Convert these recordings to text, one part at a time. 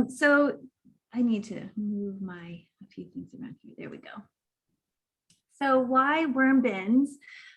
So I need to move a few things around here. There we go. So why worm bins?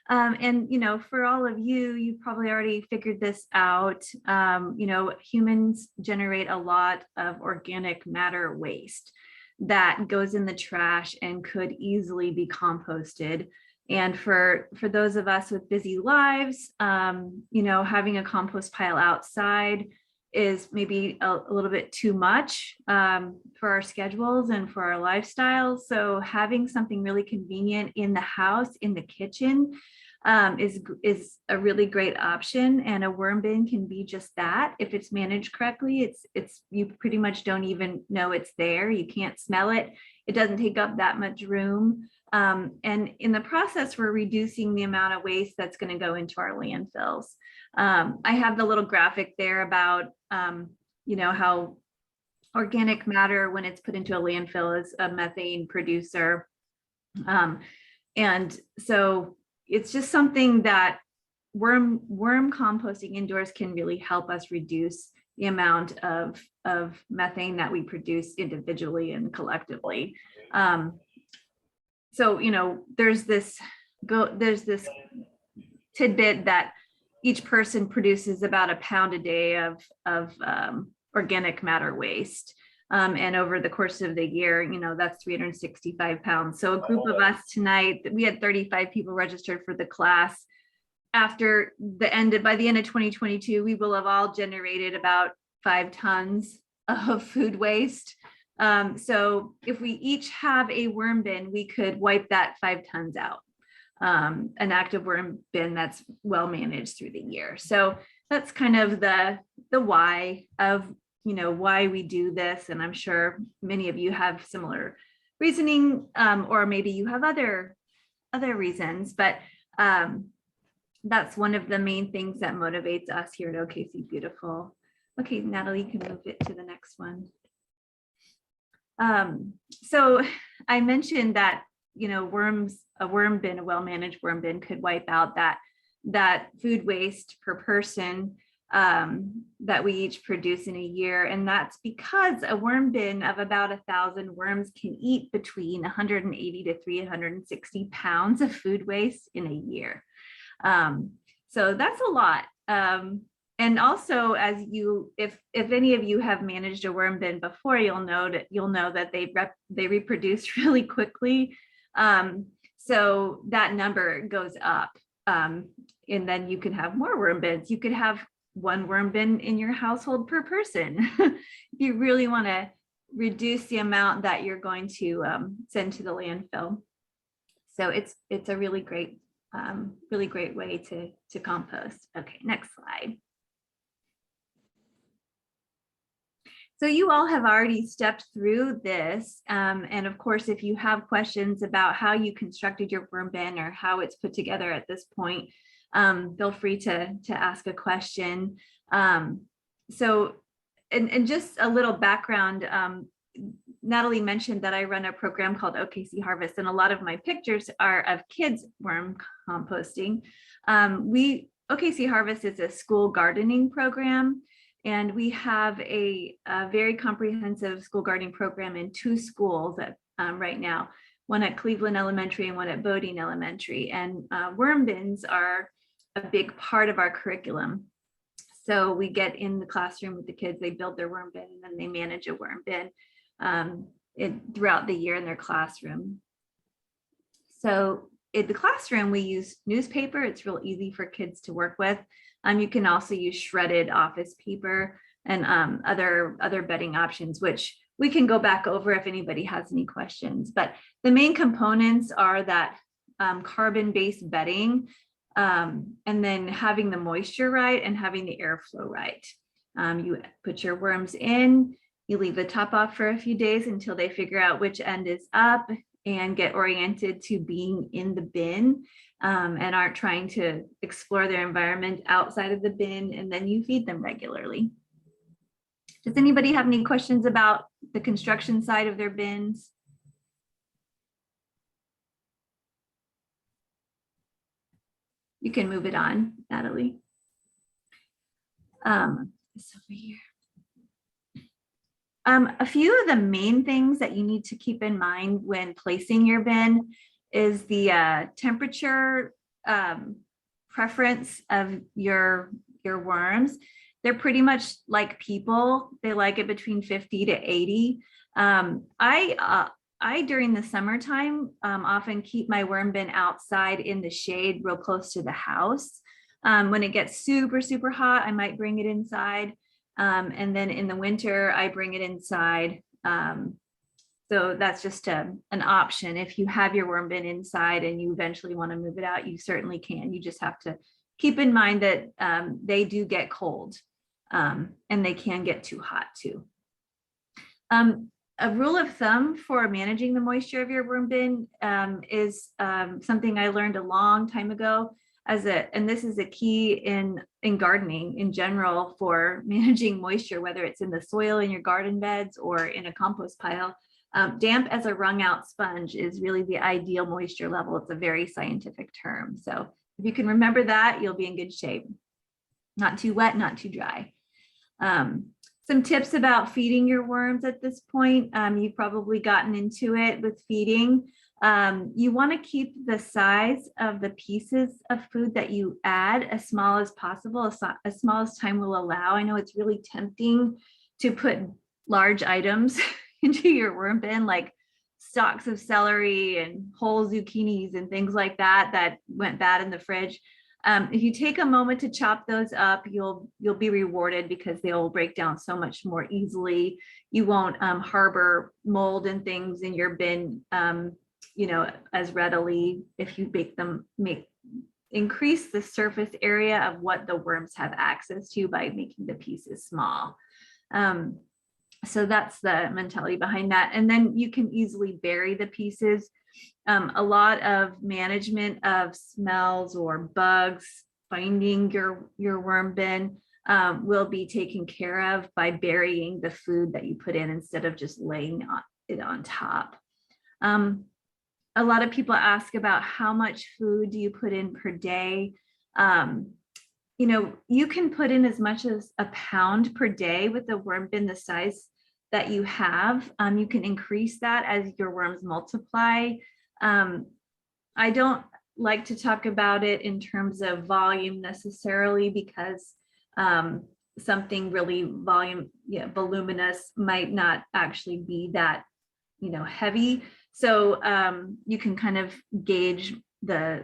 And, for all of you, you probably already figured this out. Humans generate a lot of organic matter waste that goes in the trash and could easily be composted. And for those of us with busy lives, having a compost pile outside is maybe a little bit too much for our schedules and for our lifestyles. So having something really convenient in the house, in the kitchen, is a really great option. And a worm bin can be just that. If it's managed correctly, it's you pretty much don't even know it's there. You can't smell it. It doesn't take up that much room. And in the process, we're reducing the amount of waste that's going to go into our landfills. I have the little graphic there about, how organic matter, when it's put into a landfill, is a methane producer. And so it's just something that worm composting indoors can really help us reduce the amount of methane that we produce individually and collectively. So, there's this tidbit that each person produces about a pound a day of organic matter waste. And over the course of the year, that's 365 pounds. So a group of us tonight, we had 35 people registered for the class. By the end of 2022, we will have all generated about 5 tons of food waste. So if we each have a worm bin, we could wipe that 5 tons out. An active worm bin that's well managed through the year. So that's kind of the why of why we do this. And I'm sure many of you have similar reasoning, or maybe you have other reasons, but that's one of the main things that motivates us here at OKC Beautiful. Okay, Natalie, you can move it to the next one. So I mentioned that, a well-managed worm bin could wipe out that food waste per person that we each produce in a year. And that's because a worm bin of about 1,000 worms can eat between 180 to 360 pounds of food waste in a year. So that's a lot. And also, if any of you have managed a worm bin before, you'll know that they reproduce really quickly. So that number goes up, and then you can have more worm bins. You could have 1 worm bin in your household per person. If you really want to reduce the amount that you're going to send to the landfill. So it's a really great way to compost. Okay, next slide. So you all have already stepped through this. And of course, if you have questions about how you constructed your worm bin or how it's put together at this point, feel free to ask a question. So just a little background, Natalie mentioned that I run a program called OKC Harvest, and a lot of my pictures are of kids worm composting. OKC Harvest is a school gardening program. And we have a very comprehensive school gardening program in 2 schools right now, one at Cleveland Elementary and one at Bodine Elementary. And worm bins are a big part of our curriculum. So we get in the classroom with the kids, they build their worm bin, and then they manage a worm bin throughout the year in their classroom. So in the classroom, we use newspaper. It's real easy for kids to work with. You can also use shredded office paper and other bedding options, which we can go back over if anybody has any questions. But the main components are that carbon-based bedding, and then having the moisture right and having the airflow right. You put your worms in, you leave the top off for a few days until they figure out which end is up and get oriented to being in the bin. And aren't trying to explore their environment outside of the bin, and then you feed them regularly. Does anybody have any questions about the construction side of their bins? You can move it on, Natalie. This over here. A few of the main things that you need to keep in mind when placing your bin is the temperature preference of your worms. They're pretty much like people. They like it between 50 to 80. I during the summertime often keep my worm bin outside in the shade real close to the house. When it gets super, super hot, I might bring it inside. And then in the winter, I bring it inside. So that's just an option. If you have your worm bin inside and you eventually want to move it out, you certainly can. You just have to keep in mind that they do get cold and they can get too hot too. A rule of thumb for managing the moisture of your worm bin is something I learned a long time ago. And this is a key in gardening in general for managing moisture, whether it's in the soil in your garden beds or in a compost pile. Damp as a wrung out sponge is really the ideal moisture level. It's a very scientific term. So if you can remember that, you'll be in good shape. Not too wet, not too dry. Some tips about feeding your worms at this point. You've probably gotten into it with feeding. You want to keep the size of the pieces of food that you add as small as possible, as small as time will allow. I know it's really tempting to put large items into your worm bin, like stalks of celery and whole zucchinis and things like that went bad in the fridge. If you take a moment to chop those up, you'll be rewarded because they will break down so much more easily. You won't harbor mold and things in your bin, as readily if you bake them. Increase the surface area of what the worms have access to by making the pieces small. So that's the mentality behind that. And then you can easily bury the pieces. A lot of management of smells or bugs finding your worm bin will be taken care of by burying the food that you put in instead of just laying it on top. A lot of people ask about how much food do you put in per day. You can put in as much as a pound per day with the worm bin the size that you have. You can increase that as your worms multiply. I don't like to talk about it in terms of volume necessarily because something really voluminous might not actually be that, heavy. So you can kind of gauge the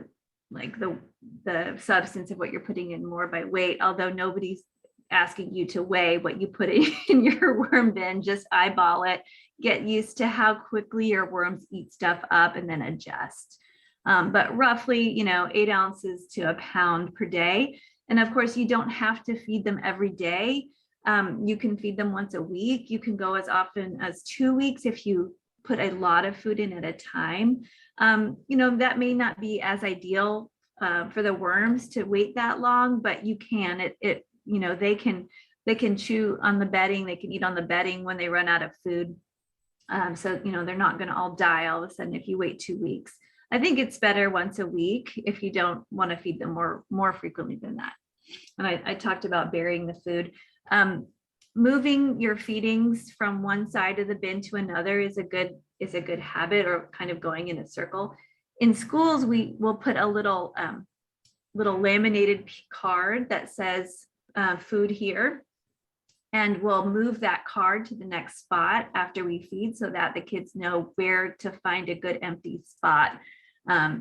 substance of what you're putting in more by weight, although nobody's asking you to weigh what you put in your worm bin. Just eyeball it, get used to how quickly your worms eat stuff up and then adjust. But roughly, 8 ounces to a pound per day. And of course, you don't have to feed them every day. You can feed them once a week. You can go as often as 2 weeks if you put a lot of food in at a time. That may not be as ideal for the worms to wait that long, but you can. They can chew on the bedding. They can eat on the bedding when they run out of food. So they're not going to all die all of a sudden if you wait 2 weeks. I think it's better once a week if you don't want to feed them more frequently than that. And I talked about burying the food. Moving your feedings from one side of the bin to another is a good habit, or kind of going in a circle. In schools, we will put a little laminated card that says food here, and we'll move that card to the next spot after we feed so that the kids know where to find a good empty spot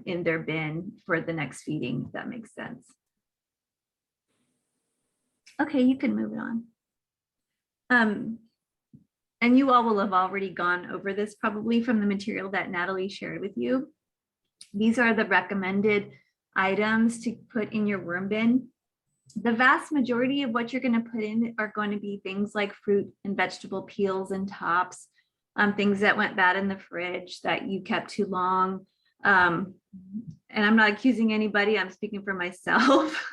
in their bin for the next feeding, if that makes sense. Okay, you can move it on. And you all will have already gone over this probably from the material that Natalie shared with you. These are the recommended items to put in your worm bin. The vast majority of what you're going to put in are going to be things like fruit and vegetable peels and tops, things that went bad in the fridge that you kept too long. And I'm not accusing anybody, I'm speaking for myself.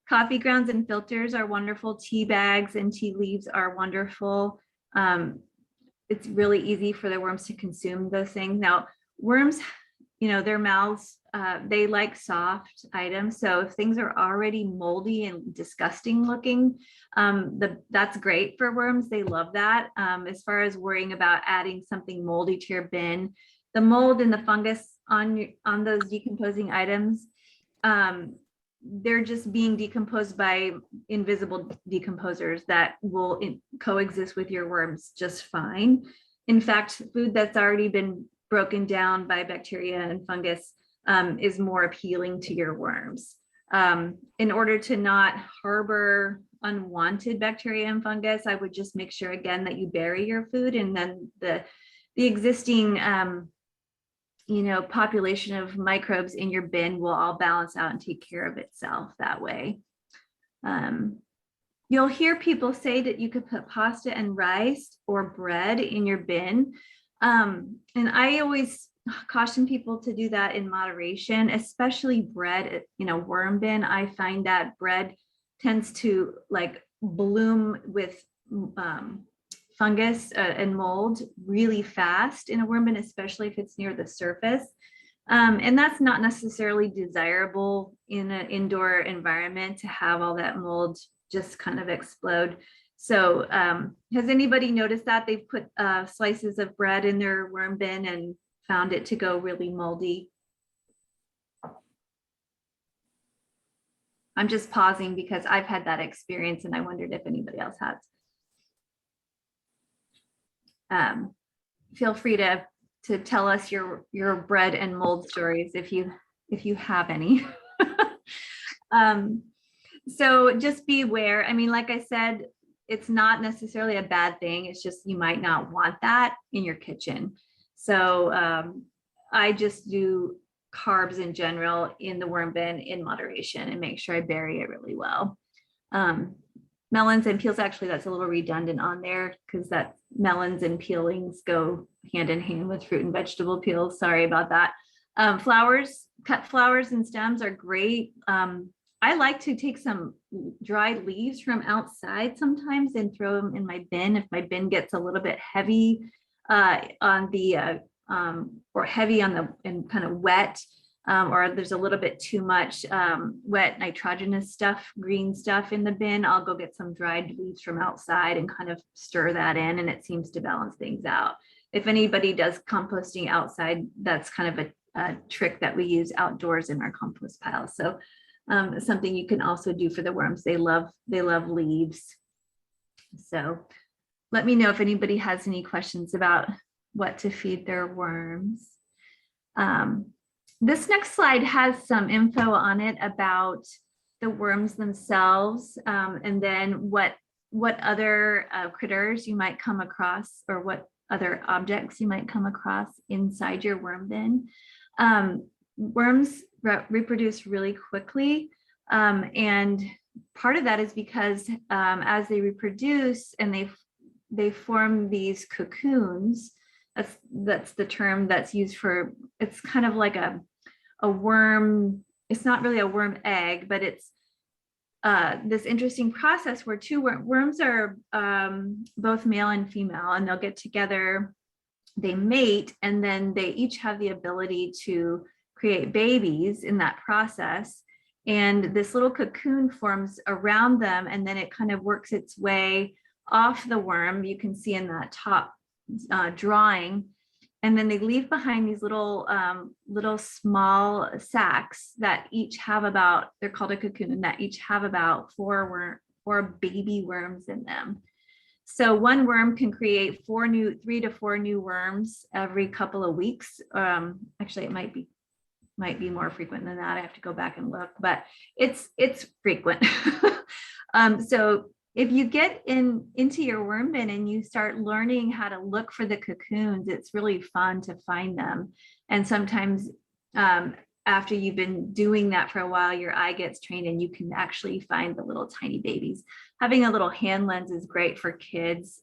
Coffee grounds and filters are wonderful. Tea bags and tea leaves are wonderful. It's really easy for the worms to consume those things. Now, worms you know, their mouths, they like soft items. So if things are already moldy and disgusting looking, that's great for worms. They love that. As far as worrying about adding something moldy to your bin, the mold and the fungus on those decomposing items, they're just being decomposed by invisible decomposers that will coexist with your worms just fine. In fact, food that's already been broken down by bacteria and fungus is more appealing to your worms. In order to not harbor unwanted bacteria and fungus, I would just make sure again that you bury your food, and then the existing you know, population of microbes in your bin will all balance out and take care of itself that way. You'll hear people say that you could put pasta and rice or bread in your bin. And I always caution people to do that in moderation, especially bread, you know, worm bin. I find that bread tends to like bloom with fungus and mold really fast in a worm bin, especially if it's near the surface. And that's not necessarily desirable in an indoor environment to have all that mold just kind of explode. So has anybody noticed that they've put slices of bread in their worm bin and found it to go really moldy? I'm just pausing because I've had that experience and I wondered if anybody else has. Feel free to tell us your bread and mold stories if you have any. So just be aware. I mean, like I said, it's not necessarily a bad thing. It's just you might not want that in your kitchen. So I just do carbs in general in the worm bin in moderation and make sure I bury it really well. Melons and peels, actually, that's a little redundant on there because that melons and peelings go hand in hand with fruit and vegetable peels. Sorry about that. Flowers, cut flowers and stems are great. I like to take some dried leaves from outside sometimes and throw them in my bin if my bin gets a little bit heavy on the or heavy on the and kind of wet, or there's a little bit too much wet nitrogenous stuff, green stuff in the bin. I'll go get some dried leaves from outside and kind of stir that in, and it seems to balance things out. If anybody does composting outside, that's kind of a trick that we use outdoors in our compost pile. So something you can also do for the worms. They love leaves. So let me know if anybody has any questions about what to feed their worms. This next slide has some info on it about the worms themselves, and then what other critters you might come across, or what other objects you might come across inside your worm bin. Worms reproduce really quickly, and part of that is because as they reproduce and they form these cocoons. That's the term that's used for, it's kind of like a worm. It's not really a worm egg, but it's this interesting process where two worms are both male and female, and they'll get together, they mate, and then they each have the ability to create babies in that process. And this little cocoon forms around them, and then it kind of works its way off the worm. You can see in that top drawing, and then they leave behind these little small sacs that each have about, they're called a cocoon, and that each have about four baby worms in them. So one worm can create 3 to 4 new worms every couple of weeks. Actually, it might be more frequent than that. I have to go back and look, but it's frequent. So if you get into your worm bin and you start learning how to look for the cocoons, it's really fun to find them. And sometimes after you've been doing that for a while, your eye gets trained and you can actually find the little tiny babies. Having a little hand lens is great for kids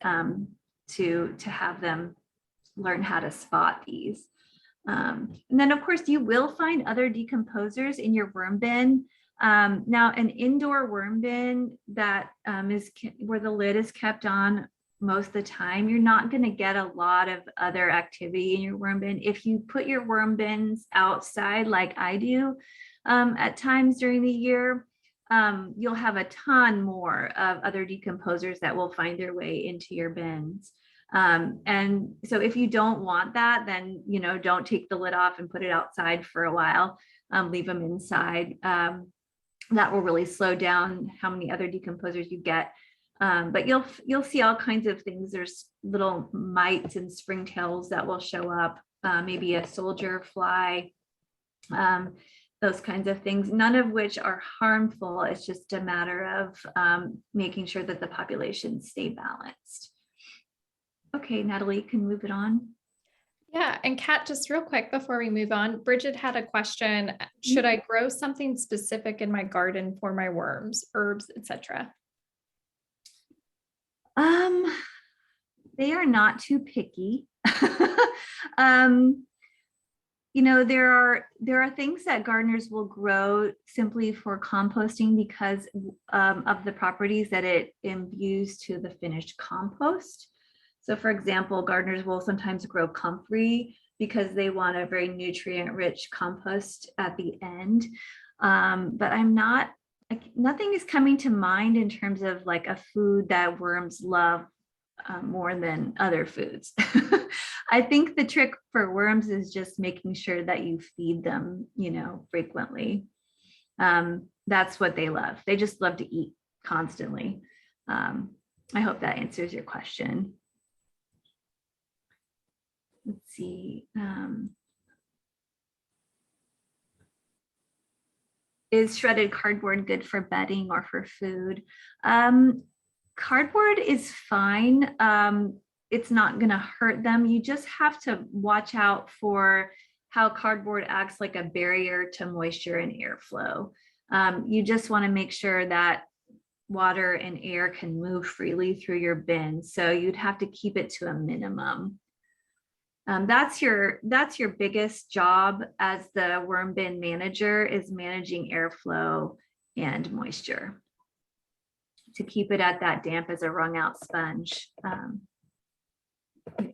to have them learn how to spot these. And then of course you will find other decomposers in your worm bin. Now an indoor worm bin that is where the lid is kept on most of the time, you're not going to get a lot of other activity in your worm bin. If you put your worm bins outside like I do at times during the year, you'll have a ton more of other decomposers that will find their way into your bins. And so if you don't want that, then, you know, don't take the lid off and put it outside for a while. Leave them inside. That will really slow down how many other decomposers you get. But you'll see all kinds of things. There's little mites and springtails that will show up, maybe a soldier fly, those kinds of things, none of which are harmful. It's just a matter of making sure that the populations stay balanced. Okay, Natalie, can move it on. Yeah, and Kat, just real quick before we move on, Bridget had a question. Should I grow something specific in my garden for my worms, herbs, etc.? They are not too picky. You know, there are things that gardeners will grow simply for composting because of the properties that it imbues to the finished compost. So for example, gardeners will sometimes grow comfrey because they want a very nutrient-rich compost at the end. But nothing is coming to mind in terms of like a food that worms love more than other foods. I think the trick for worms is just making sure that you feed them, you know, frequently. That's what they love. They just love to eat constantly. I hope that answers your question. Let's see. Is shredded cardboard good for bedding or for food? Cardboard is fine. It's not going to hurt them. You just have to watch out for how cardboard acts like a barrier to moisture and airflow. You just want to make sure that water and air can move freely through your bin. So you'd have to keep it to a minimum. That's your biggest job as the worm bin manager, is managing airflow and moisture to keep it at that damp as a wrung out sponge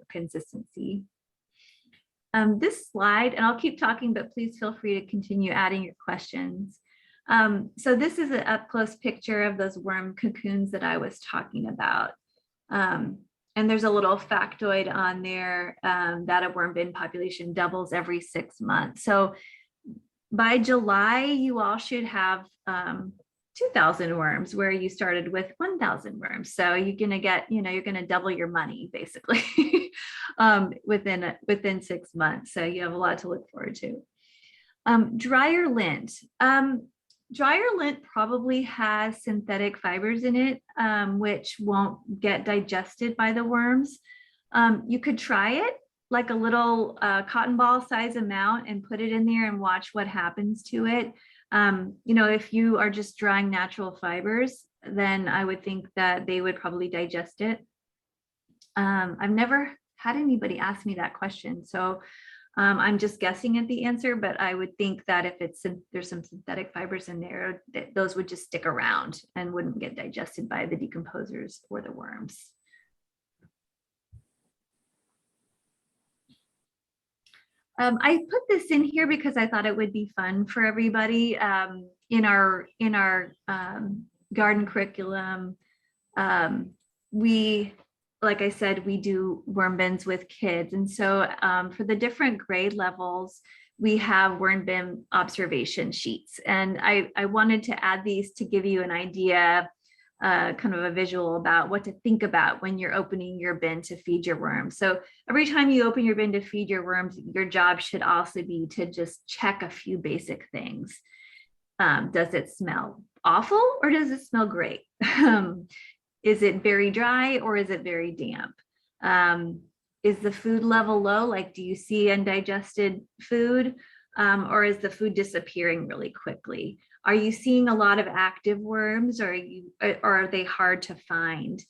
consistency. This slide, and I'll keep talking, but please feel free to continue adding your questions. So this is an up close picture of those worm cocoons that I was talking about. And there's a little factoid on there that a worm bin population doubles every 6 months. So by July, you all should have 2,000 worms where you started with 1,000 worms. So you're going to get, you know, you're going to double your money basically within 6 months. So you have a lot to look forward to. Dryer lint. Dryer lint probably has synthetic fibers in it, which won't get digested by the worms. You could try it like a little cotton ball size amount and put it in there and watch what happens to it. You know, if you are just drying natural fibers, then I would think that they would probably digest it. I've never had anybody ask me that question, so I'm just guessing at the answer, but I would think that if there's some synthetic fibers in there, that those would just stick around and wouldn't get digested by the decomposers or the worms. I put this in here because I thought it would be fun for everybody. In our garden curriculum, like I said, we do worm bins with kids. And so for the different grade levels, we have worm bin observation sheets. And I wanted to add these to give you an idea, kind of a visual about what to think about when you're opening your bin to feed your worms. So every time you open your bin to feed your worms, your job should also be to just check a few basic things. Does it smell awful or does it smell great? Is it very dry or is it very damp? Is the food level low? Like, do you see undigested food? Or is the food disappearing really quickly? Are you seeing a lot of active worms, or are they hard to find?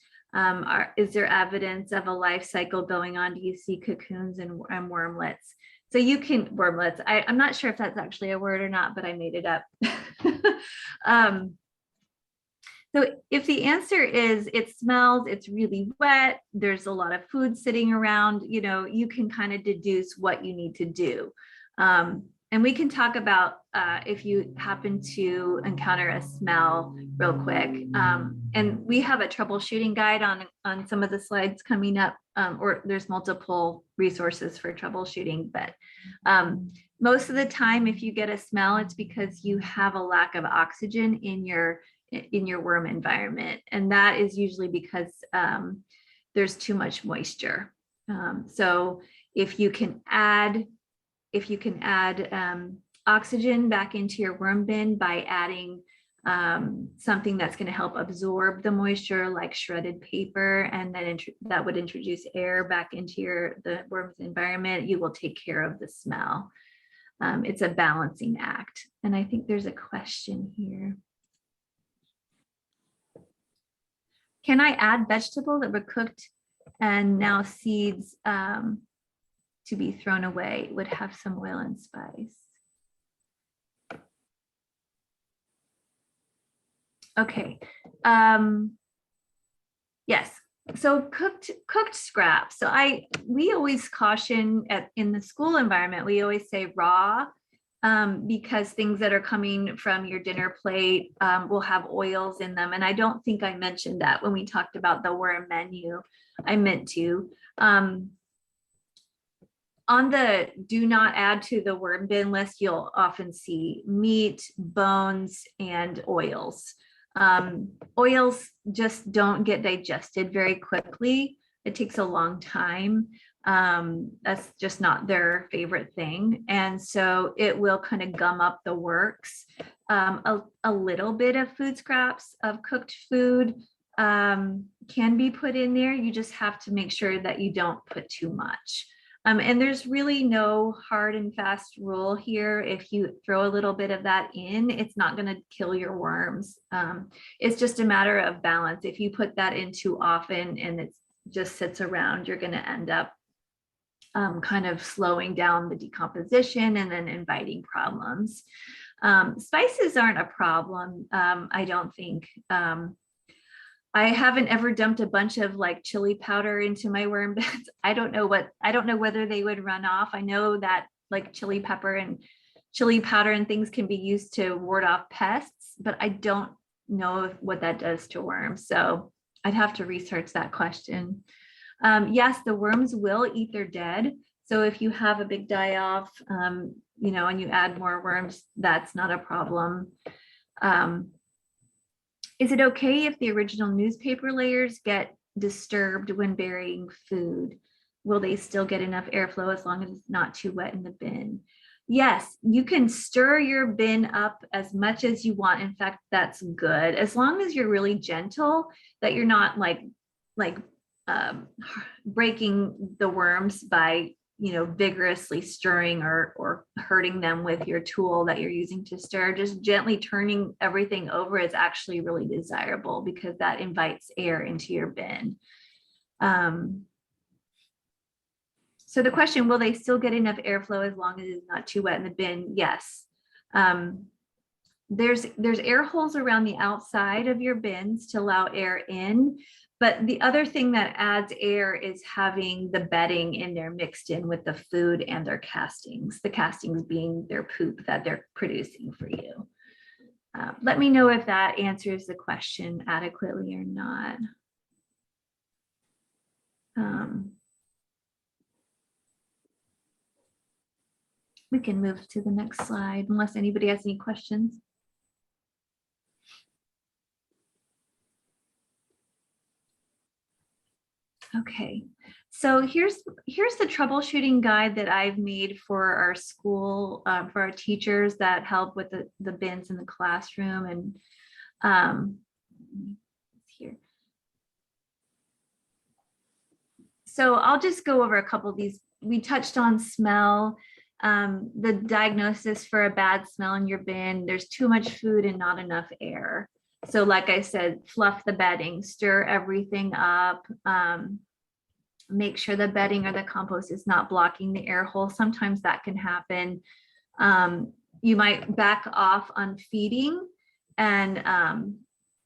Is there evidence of a life cycle going on? Do you see cocoons and wormlets? So you can, wormlets, I'm not sure if that's actually a word or not, but I made it up. So if the answer is it smells, it's really wet, there's a lot of food sitting around, you can kind of deduce what you need to do. And we can talk about if you happen to encounter a smell real quick. And we have a troubleshooting guide on some of the slides coming up, or there's multiple resources for troubleshooting. But most of the time, if you get a smell, it's because you have a lack of oxygen in your worm environment. And that is usually because there's too much moisture. So if you can add oxygen back into your worm bin by adding something that's going to help absorb the moisture, like shredded paper, and then that would introduce air back into the worm's environment, you will take care of the smell. It's a balancing act. And I think there's a question here. Can I add vegetables that were cooked and now seeds to be thrown away? It would have some oil and spice. Okay. Yes. So cooked scraps. So we always caution in the school environment, we always say raw, because things that are coming from your dinner plate will have oils in them. And I don't think I mentioned that when we talked about the worm menu. I meant to. On the do not add to the worm bin list, you'll often see meat, bones, and oils. Oils just don't get digested very quickly. It takes a long time. That's just not their favorite thing. And so it will kind of gum up the works. A little bit of food scraps of cooked food can be put in there. You just have to make sure that you don't put too much. And there's really no hard and fast rule here. If you throw a little bit of that in, it's not going to kill your worms. It's just a matter of balance. If you put that in too often and it just sits around, you're going to end up kind of slowing down the decomposition and then inviting problems. Spices aren't a problem, I don't think. I haven't ever dumped a bunch of like chili powder into my worm beds. I don't know whether they would run off. I know that like chili pepper and chili powder and things can be used to ward off pests, but I don't know what that does to worms. So I'd have to research that question. Yes, the worms will eat their dead. So if you have a big die off, and you add more worms, that's not a problem. Is it okay if the original newspaper layers get disturbed when burying food? Will they still get enough airflow as long as it's not too wet in the bin? Yes, you can stir your bin up as much as you want. In fact, that's good. As long as you're really gentle, that you're not like breaking the worms by vigorously stirring or hurting them with your tool that you're using to stir. Just gently turning everything over is actually really desirable because that invites air into your bin. So the question, will they still get enough airflow as long as it's not too wet in the bin? Yes. There's air holes around the outside of your bins to allow air in. But the other thing that adds air is having the bedding in there mixed in with the food and their castings, the castings being their poop that they're producing for you. Let me know if that answers the question adequately or not. We can move to the next slide unless anybody has any questions. Okay, so here's the troubleshooting guide that I've made for our school, for our teachers that help with the bins in the classroom. And here. So I'll just go over a couple of these. We touched on smell, the diagnosis for a bad smell in your bin. There's too much food and not enough air. So like I said, fluff the bedding, stir everything up, make sure the bedding or the compost is not blocking the air hole. Sometimes that can happen. You might back off on feeding and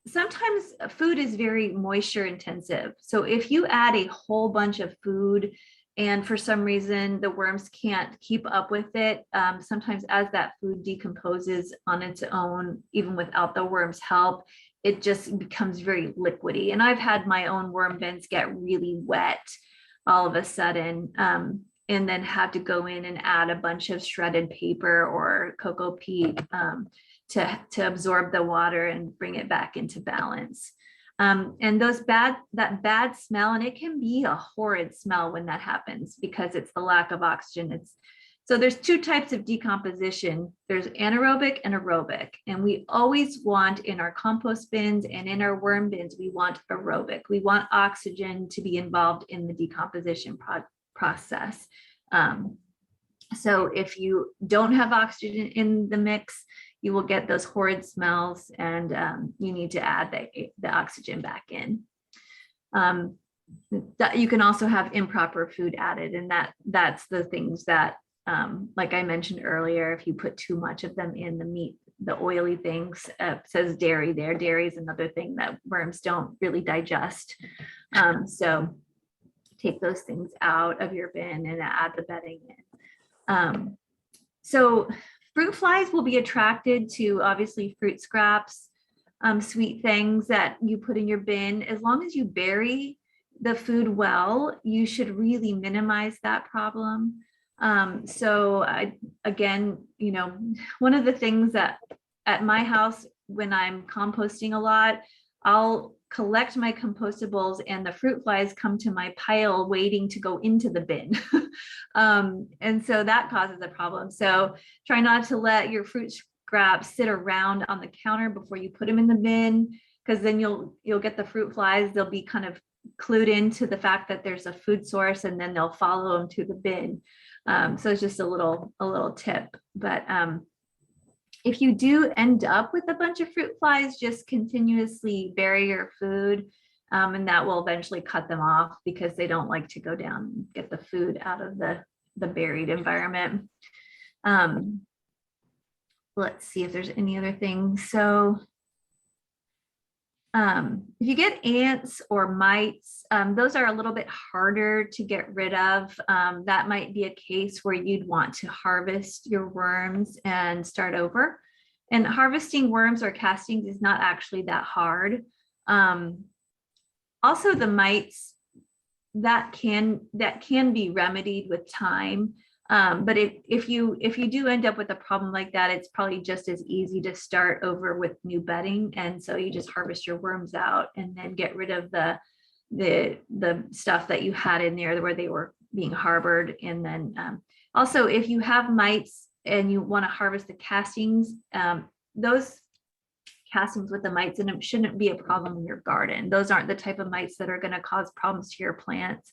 sometimes food is very moisture intensive. So if you add a whole bunch of food and for some reason the worms can't keep up with it, sometimes as that food decomposes on its own, even without the worms' help, it just becomes very liquidy. And I've had my own worm bins get really wet all of a sudden, and then have to go in and add a bunch of shredded paper or cocoa peat to absorb the water and bring it back into balance. And that bad smell, and it can be a horrid smell when that happens because it's the lack of oxygen. So there's two types of decomposition. There's anaerobic and aerobic. And we always want in our compost bins and in our worm bins, we want aerobic. We want oxygen to be involved in the decomposition process. So if you don't have oxygen in the mix, you will get those horrid smells, and you need to add the oxygen back in. That you can also have improper food added, and that's the things that, like I mentioned earlier, if you put too much of them in the meat, the oily things, says dairy there. Dairy is another thing that worms don't really digest. So take those things out of your bin and add the bedding in. So fruit flies will be attracted to obviously fruit scraps, sweet things that you put in your bin. As long as you bury the food well, you should really minimize that problem. Again, one of the things that at my house, when I'm composting a lot, I'll collect my compostables and the fruit flies come to my pile waiting to go into the bin. And so that causes a problem. So try not to let your fruit scraps sit around on the counter before you put them in the bin, because then you'll get the fruit flies. They'll be kind of clued into the fact that there's a food source, and then they'll follow them to the bin. So it's just a little tip. But if you do end up with a bunch of fruit flies, just continuously bury your food, and that will eventually cut them off because they don't like to go down and get the food out of the buried environment. Let's see if there's any other things. So if you get ants or mites, those are a little bit harder to get rid of. That might be a case where you'd want to harvest your worms and start over. And harvesting worms or castings is not actually that hard. Also, the mites, that can be remedied with time. But if you do end up with a problem like that, it's probably just as easy to start over with new bedding. And so you just harvest your worms out and then get rid of the stuff that you had in there where they were being harbored. And then also, if you have mites and you want to harvest the castings, those castings with the mites in them shouldn't be a problem in your garden. Those aren't the type of mites that are going to cause problems to your plants.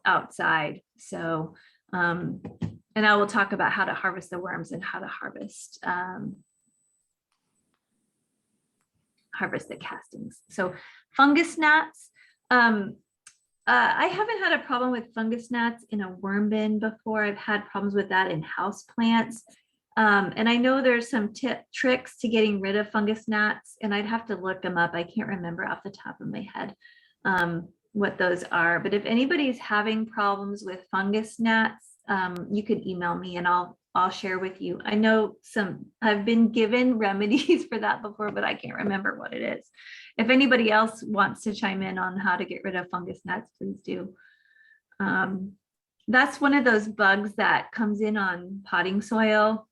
Outside. So, and I will talk about how to harvest the worms and how to harvest the castings. So fungus gnats. I haven't had a problem with fungus gnats in a worm bin before. I've had problems with that in house plants. And I know there's some tricks to getting rid of fungus gnats, and I'd have to look them up. I can't remember off the top of my head what those are. But if anybody's having problems with fungus gnats, you could email me and I'll share with you. I know I've been given remedies for that before, but I can't remember what it is. If anybody else wants to chime in on how to get rid of fungus gnats, please do. That's one of those bugs that comes in on potting soil,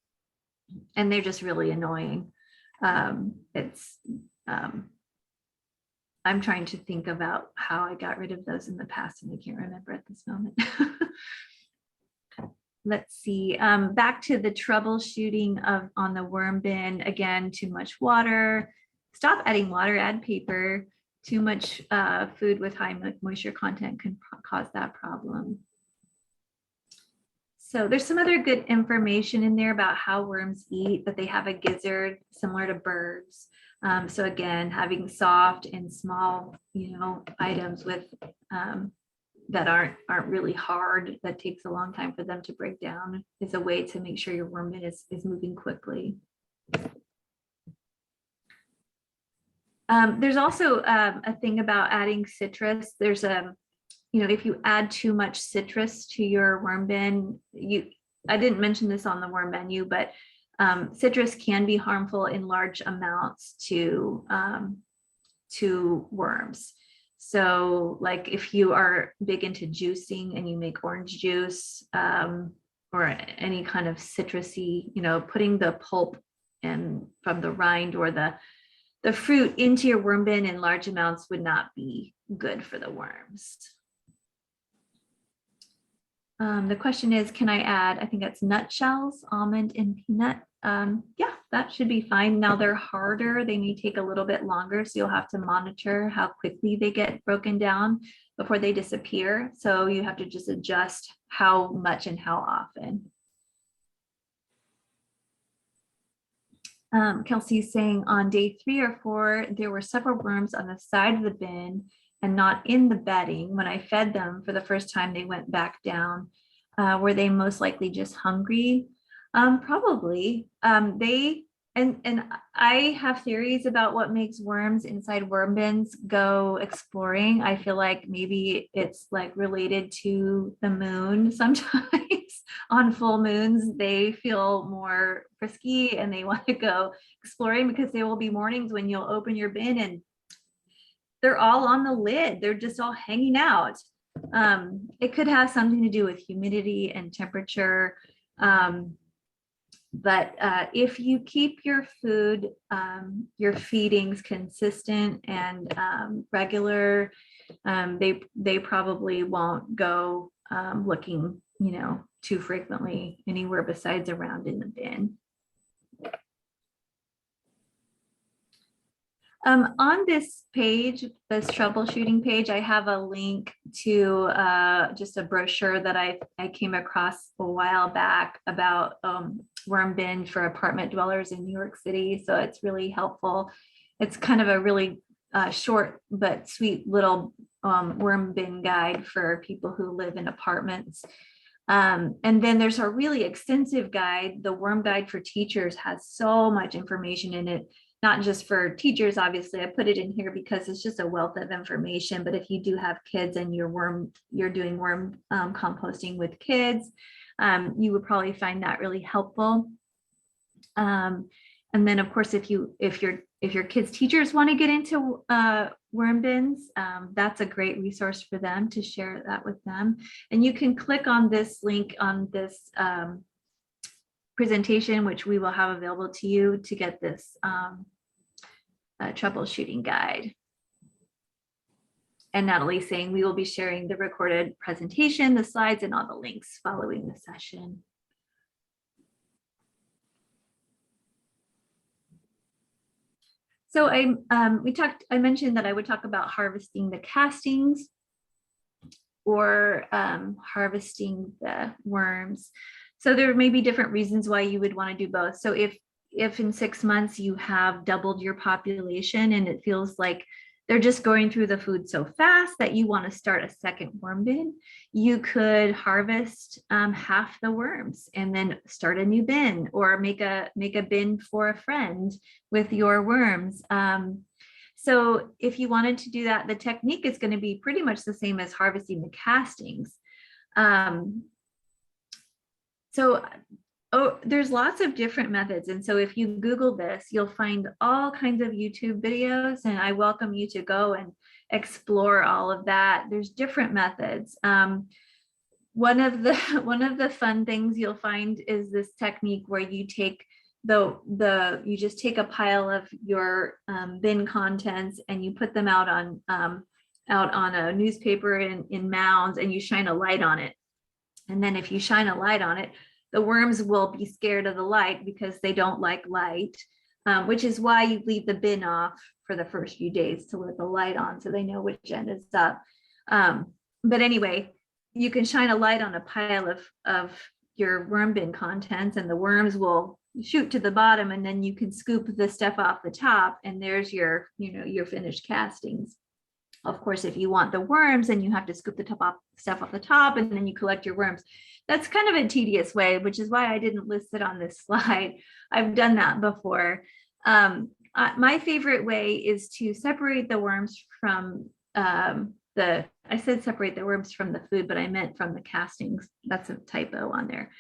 and they're just really annoying. I'm trying to think about how I got rid of those in the past, and I can't remember at this moment. Let's see, back to the troubleshooting on the worm bin. Again, too much water. Stop adding water, add paper. Too much food with high moisture content can cause that problem. So there's some other good information in there about how worms eat, that they have a gizzard similar to birds. So again, having soft and small, items with that aren't really hard, that takes a long time for them to break down, is a way to make sure your worm bin is moving quickly. There's also a thing about adding citrus. There's if you add too much citrus to your worm bin, I didn't mention this on the worm menu, but citrus can be harmful in large amounts to worms. So like if you are big into juicing and you make orange juice or any kind of citrusy, putting the pulp and from the rind or the fruit into your worm bin in large amounts would not be good for the worms. The question is, can I add, I think that's nutshells, almond and peanut. Yeah, that should be fine. Now they're harder. They may take a little bit longer. So you'll have to monitor how quickly they get broken down before they disappear. So you have to just adjust how much and how often. Kelsey's saying on day 3 or 4, there were several worms on the side of the bin and not in the bedding. When I fed them for the first time, they went back down. Were they most likely just hungry? Probably. And I have theories about what makes worms inside worm bins go exploring. I feel like maybe it's like related to the moon. Sometimes on full moons, they feel more frisky and they want to go exploring, because there will be mornings when you'll open your bin and they're all on the lid. They're just all hanging out. It could have something to do with humidity and temperature. But if you keep your food, your feedings consistent and regular, they probably won't go looking, too frequently anywhere besides around in the bin. On this page, this troubleshooting page, I have a link to just a brochure that I came across a while back about worm bin for apartment dwellers in New York City. So it's really helpful. It's kind of a really short but sweet little worm bin guide for people who live in apartments. And then there's a really extensive guide. The worm guide for teachers has so much information in it. Not just for teachers, obviously, I put it in here because it's just a wealth of information. But if you do have kids and you're doing worm composting with kids, you would probably find that really helpful. And then, of course, if your kids' teachers want to get into worm bins, that's a great resource for them to share that with them. And you can click on this link on this presentation, which we will have available to you to get this troubleshooting guide. And Natalie's saying we will be sharing the recorded presentation, the slides, and all the links following the session. So I mentioned that I would talk about harvesting the castings or harvesting the worms. So there may be different reasons why you would want to do both. So if in 6 months you have doubled your population and it feels like they're just going through the food so fast that you want to start a second worm bin, you could harvest half the worms and then start a new bin, or make a bin for a friend with your worms. So if you wanted to do that, the technique is going to be pretty much the same as harvesting the castings. There's lots of different methods. And so if you Google this, you'll find all kinds of YouTube videos, and I welcome you to go and explore all of that. There's different methods. One of the fun things you'll find is this technique where you take you just take a pile of your bin contents and you put them out on a newspaper in mounds, and you shine a light on it. And then if you shine a light on it, the worms will be scared of the light because they don't like light, which is why you leave the bin off for the first few days to let the light on so they know which end is up. But anyway, you can shine a light on a pile of your worm bin contents, and the worms will shoot to the bottom, and then you can scoop the stuff off the top, and there's your finished castings. Of course, if you want the worms, then you have to scoop the stuff off the top, and then you collect your worms. That's kind of a tedious way, which is why I didn't list it on this slide. I've done that before. My favorite way is to separate the worms from I said separate the worms from the food, but I meant from the castings. That's a typo on there.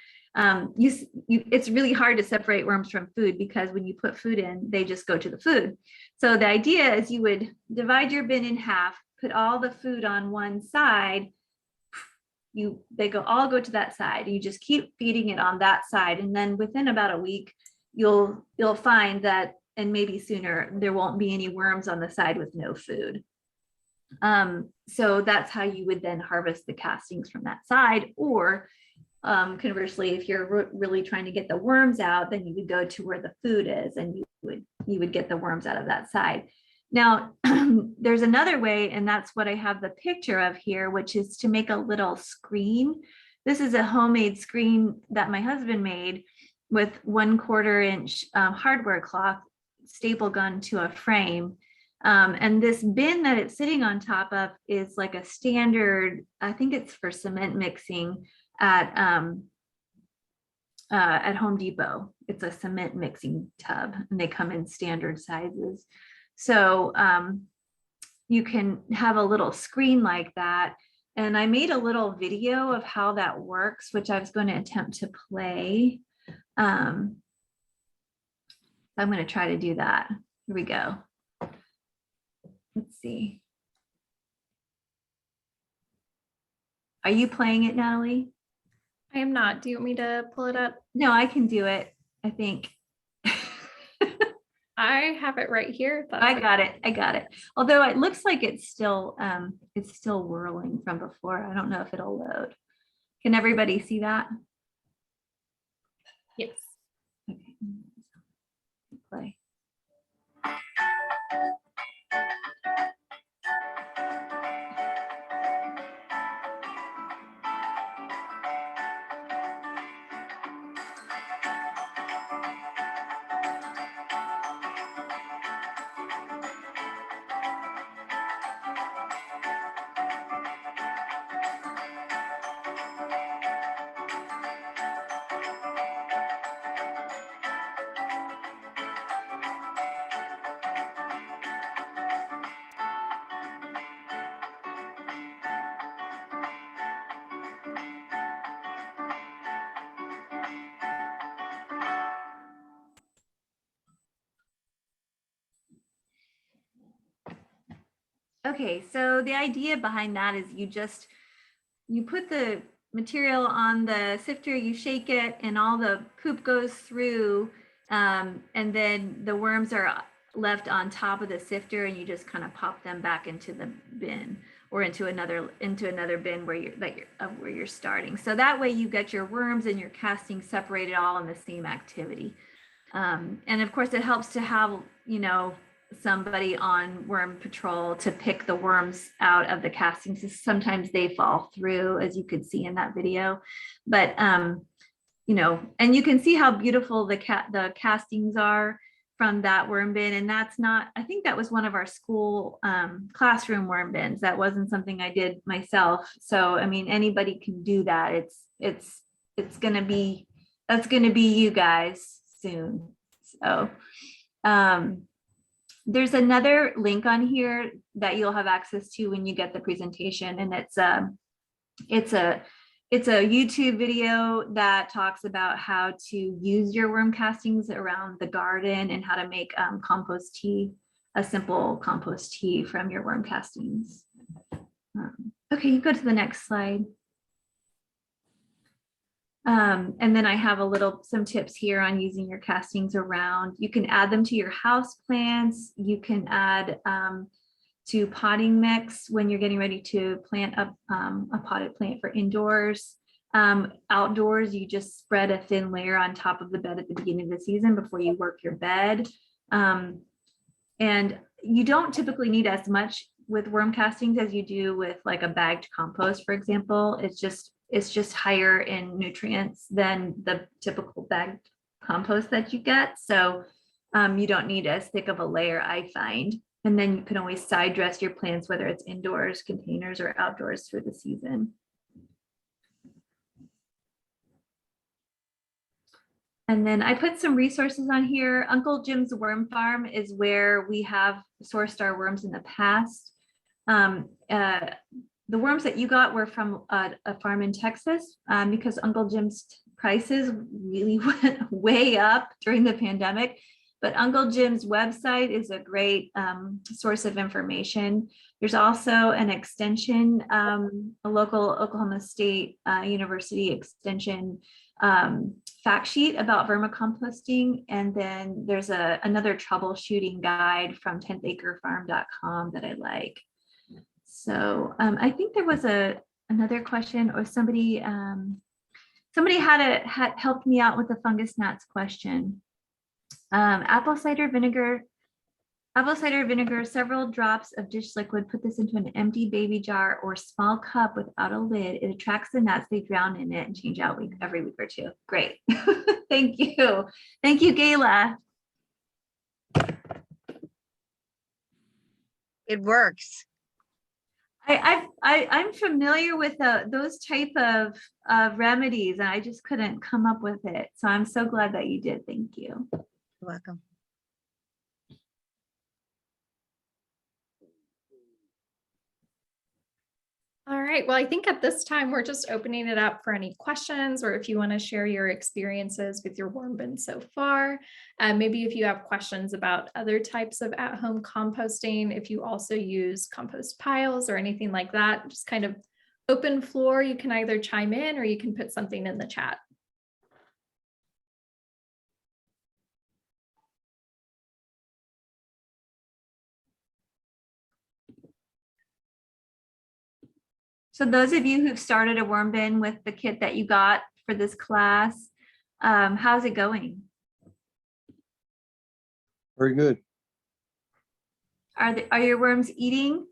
It's really hard to separate worms from food because when you put food in, they just go to the food. So the idea is you would divide your bin in half, put all the food on one side. They all go to that side. You just keep feeding it on that side, and then within about a week, you'll find that, and maybe sooner, there won't be any worms on the side with no food. So that's how you would then harvest the castings from that side. Or conversely, if you're really trying to get the worms out, then you would go to where the food is, and you would get the worms out of that side. Now, there's another way, and that's what I have the picture of here, which is to make a little screen. This is a homemade screen that my husband made with 1/4 inch hardware cloth staple gun to a frame. And this bin that it's sitting on top of is like a standard, I think it's for cement mixing at Home Depot. It's a cement mixing tub, and they come in standard sizes. So you can have a little screen like that. And I made a little video of how that works, which I was going to attempt to play. I'm going to try to do that. Here we go. Let's see. Are you playing it, Natalie? I am not. Do you want me to pull it up? No, I can do it, I think. I have it right here. I got it. Although it looks like it's still whirling from before. I don't know if it'll load. Can everybody see that? Yes. Okay. Play. Okay, so the idea behind that is you put the material on the sifter, you shake it, and all the poop goes through, and then the worms are left on top of the sifter, and you just kind of pop them back into the bin or into another bin where you're starting. So that way you get your worms and your castings separated all in the same activity. And of course, it helps to have, somebody on worm patrol to pick the worms out of the castings. Sometimes they fall through, as you could see in that video, but and you can see how beautiful the castings are from that worm bin. And I think that was one of our school classroom worm bins. That wasn't something I did myself. So I mean, anybody can do that. That's gonna be you guys soon. So there's another link on here that you'll have access to when you get the presentation, and it's a YouTube video that talks about how to use your worm castings around the garden and how to make compost tea, a simple compost tea from your worm castings. Okay, you go to the next slide. And then I have some tips here on using your castings around. You can add them to your house plants. You can add to potting mix when you're getting ready to plant a potted plant for indoors. Outdoors, you just spread a thin layer on top of the bed at the beginning of the season before you work your bed. And you don't typically need as much with worm castings as you do with like a bagged compost, for example. It's just higher in nutrients than the typical bagged compost that you get. So you don't need as thick of a layer, I find. And then you can always side dress your plants, whether it's indoors, containers, or outdoors through the season. And then I put some resources on here. Uncle Jim's Worm Farm is where we have sourced our worms in the past. The worms that you got were from a farm in Texas because Uncle Jim's prices really went way up during the pandemic. But Uncle Jim's website is a great source of information. There's also an extension, a local Oklahoma State University extension fact sheet about vermicomposting. And then there's another troubleshooting guide from 10thacrefarm.com that I like. So I think there was another question, or somebody had helped me out with the fungus gnats question. Apple cider vinegar, several drops of dish liquid. Put this into an empty baby jar or small cup without a lid. It attracts the gnats. They drown in it and change out every week or two. Great. Thank you. Thank you, Gayla. It works. I'm familiar with those type of remedies, and I just couldn't come up with it. So I'm so glad that you did. Thank you. You're welcome. All right. Well, I think at this time, we're just opening it up for any questions, or if you want to share your experiences with your worm bin so far. Maybe if you have questions about other types of at-home composting, if you also use compost piles or anything like that, just kind of open floor. You can either chime in or you can put something in the chat. So those of you who've started a worm bin with the kit that you got for this class, how's it going? Very good. Are your worms eating?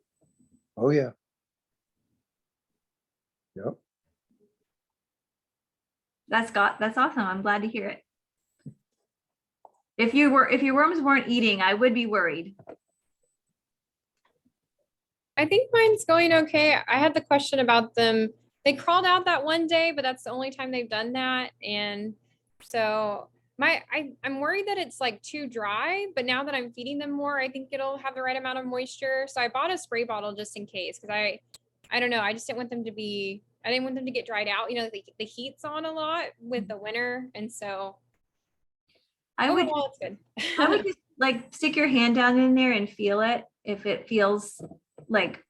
Oh, yeah. Yep. That's awesome. I'm glad to hear it. If your worms weren't eating, I would be worried. I think mine's going okay. I had the question about them. They crawled out that one day, but that's the only time they've done that. And so I'm worried that it's like too dry, but now that I'm feeding them more, I think it'll have the right amount of moisture. So I bought a spray bottle just in case, because I don't know. I just didn't want them to be, I didn't want them to get dried out. You know, the heat's on a lot with the winter. And so overall, it's good. I would just like stick your hand down in there and feel it. If it feels like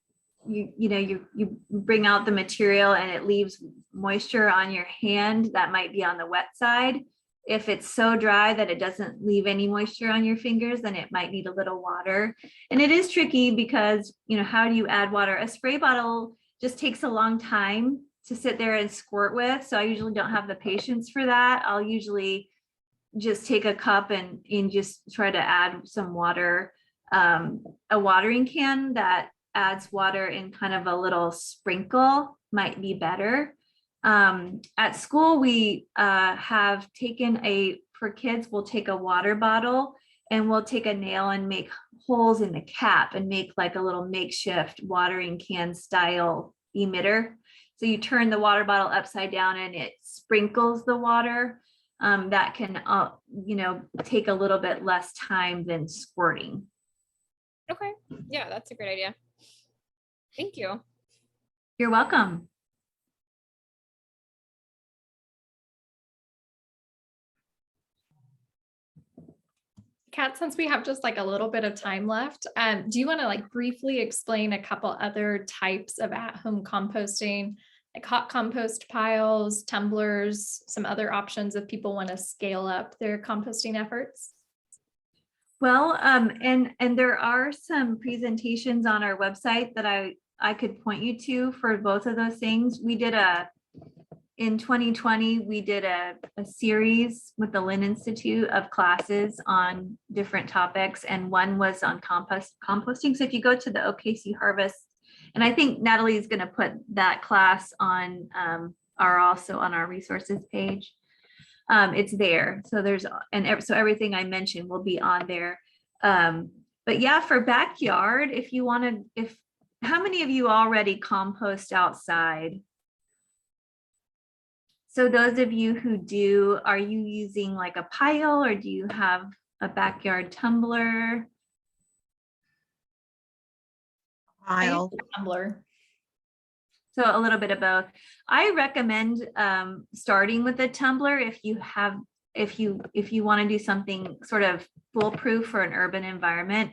you bring out the material and it leaves moisture on your hand, that might be on the wet side. If it's so dry that it doesn't leave any moisture on your fingers, then it might need a little water. And it is tricky because, how do you add water? A spray bottle just takes a long time to sit there and squirt with. So I usually don't have the patience for that. I'll usually just take a cup and just try to add some water. A watering can that adds water in kind of a little sprinkle might be better. At school, we have taken for kids, we'll take a water bottle and we'll take a nail and make holes in the cap and make like a little makeshift watering can style emitter. So you turn the water bottle upside down and it sprinkles the water. That can, take a little bit less time than squirting. Okay. Yeah, that's a great idea. Thank you. You're welcome. Kat, since we have just like a little bit of time left, do you want to like briefly explain a couple other types of at-home composting, like hot compost piles, tumblers, some other options if people want to scale up their composting efforts? Well, and there are some presentations on our website that I could point you to for both of those things. We did in 2020, we did a series with the Lynn Institute of classes on different topics, and one was on composting. So if you go to the OKC Harvest, and I think Natalie is going to put that class on also on our resources page. It's there. So so everything I mentioned will be on there. But yeah, for backyard, if you want to, how many of you already compost outside? So those of you who do, are you using like a pile or do you have a backyard tumbler? I use Pile. a tumbler. So a little bit of both. I recommend starting with a tumbler if you have, if you want to do something sort of foolproof for an urban environment,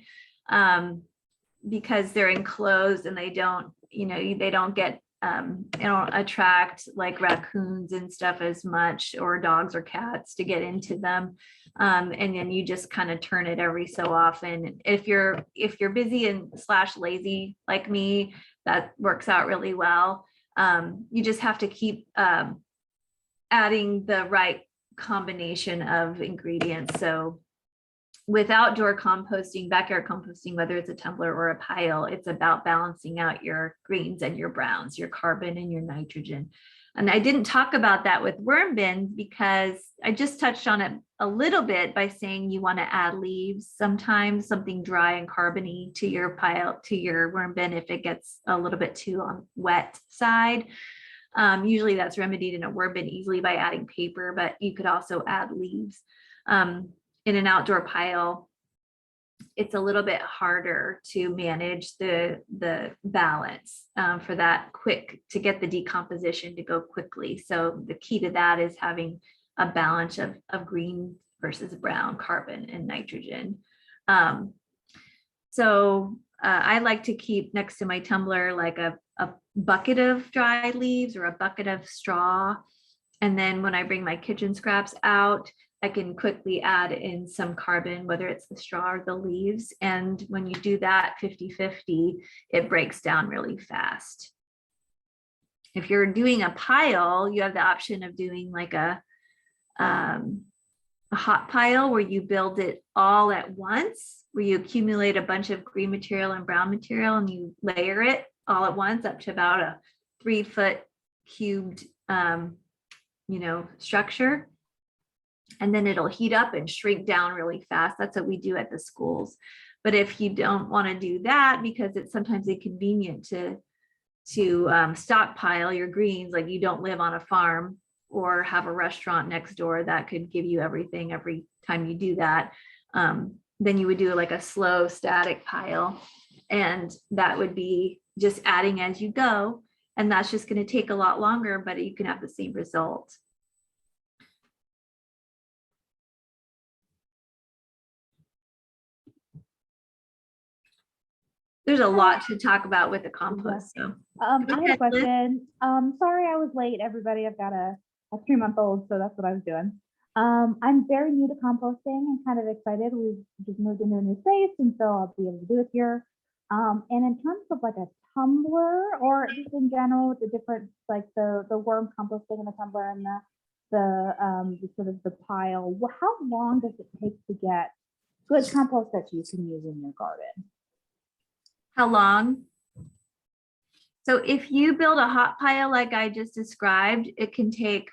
because they're enclosed and they don't, they don't get, they don't attract like raccoons and stuff as much, or dogs or cats to get into them. And then you just kind of turn it every so often. If you're busy and / lazy like me, that works out really well. You just have to keep adding the right combination of ingredients. So with outdoor composting, backyard composting, whether it's a tumbler or a pile, it's about balancing out your greens and your browns, your carbon and your nitrogen. And I didn't talk about that with worm bins because I just touched on it a little bit by saying you want to add leaves, sometimes something dry and carbony to your pile, to your worm bin if it gets a little bit too on wet side. Usually that's remedied in a worm bin easily by adding paper, but you could also add leaves. In an outdoor pile, it's a little bit harder to manage the balance for that to get the decomposition to go quickly. So the key to that is having a balance of green versus brown, carbon and nitrogen. So I like to keep next to my tumbler like a bucket of dry leaves or a bucket of straw. And then when I bring my kitchen scraps out, I can quickly add in some carbon, whether it's the straw or the leaves. And when you do that 50-50, it breaks down really fast. If you're doing a pile, you have the option of doing like a hot pile where you build it all at once, where you accumulate a bunch of green material and brown material and you layer it all at once up to about a 3-foot cubed, structure. And then it'll heat up and shrink down really fast. That's what we do at the schools. But if you don't want to do that, because it's sometimes inconvenient to stockpile your greens, like you don't live on a farm or have a restaurant next door that could give you everything every time you do that, then you would do like a slow static pile. And that would be just adding as you go. And that's just going to take a lot longer, but you can have the same result. There's a lot to talk about with the compost. So I Go have ahead, a Liz. question. Sorry I was late, everybody. I've got a 3-month-old, so that's what I was doing. I'm very new to composting and kind of excited. We've just moved into a new space, and so I'll be able to do it here. And in terms of like a tumbler, or just in general with the different, like the worm composting in the tumbler and the sort of the pile, how long does it take to get good compost that you can use in your garden? How long? So if you build a hot pile like I just described, it can take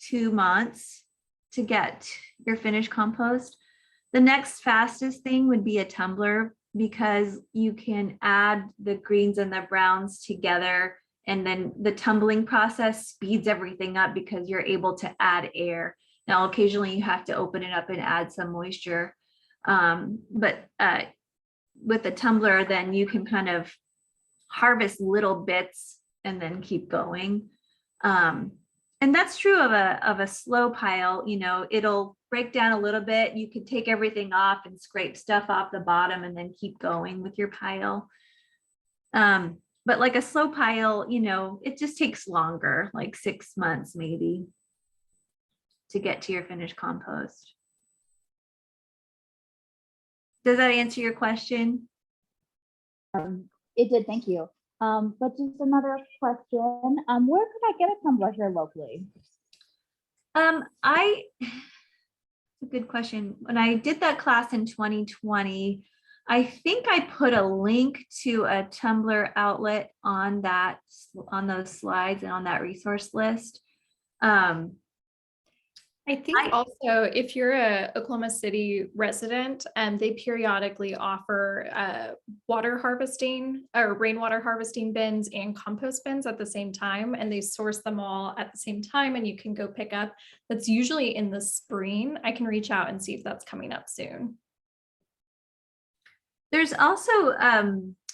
2 months to get your finished compost. The next fastest thing would be a tumbler, because you can add the greens and the browns together, and then the tumbling process speeds everything up because you're able to add air. Now, occasionally you have to open it up and add some moisture, but with the tumbler, then you can kind of harvest little bits and then keep going. And that's true of a slow pile. It'll break down a little bit. You can take everything off and scrape stuff off the bottom and then keep going with your pile. But like a slow pile, it just takes longer, like 6 months maybe, to get to your finished compost. Does that answer your question? It did, thank you. But just another question. Where could I get a tumbler here locally? It's a good question. When I did that class in 2020, I think I put a link to a tumbler outlet on those slides and on that resource list. I think also if you're a Oklahoma City resident, they periodically offer water harvesting or rainwater harvesting bins and compost bins at the same time, and they source them all at the same time, and you can go pick up. That's usually in the spring. I can reach out and see if that's coming up soon. There's also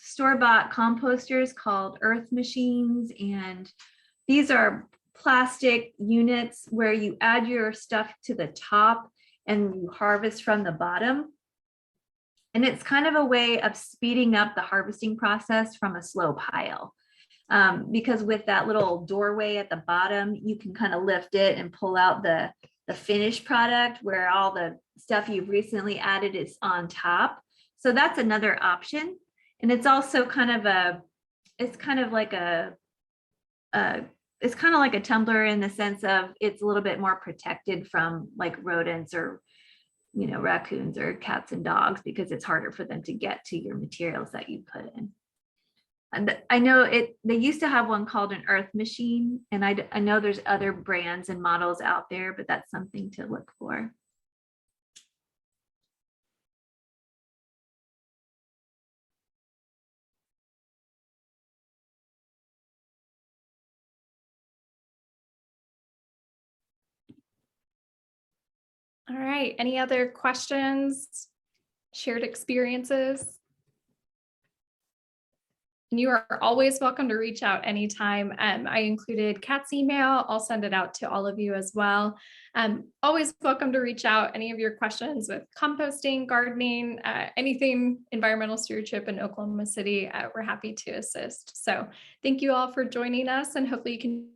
store-bought composters called earth machines, and these are plastic units where you add your stuff to the top and you harvest from the bottom. And it's kind of a way of speeding up the harvesting process from a slow pile. Because with that little doorway at the bottom, you can kind of lift it and pull out the finished product where all the stuff you've recently added is on top. So that's another option. And it's also kind of like a tumbler in the sense of it's a little bit more protected from like rodents or, you know, raccoons or cats and dogs, because it's harder for them to get to your materials that you put in. And I know they used to have one called an earth machine, and I know there's other brands and models out there, but that's something to look for. All right, any other questions, shared experiences? And you are always welcome to reach out anytime. I included Kat's email. I'll send it out to all of you as well. Always welcome to reach out. Any of your questions with composting, gardening, anything environmental stewardship in Oklahoma City, we're happy to assist. So thank you all for joining us, and hopefully you can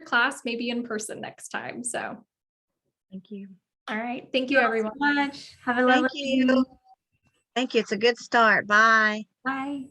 class maybe in person next time. So Thank you. all right. Thank you, everyone. So much. Have a lovely Thank you. evening. Thank you. It's a good start. Bye. Bye.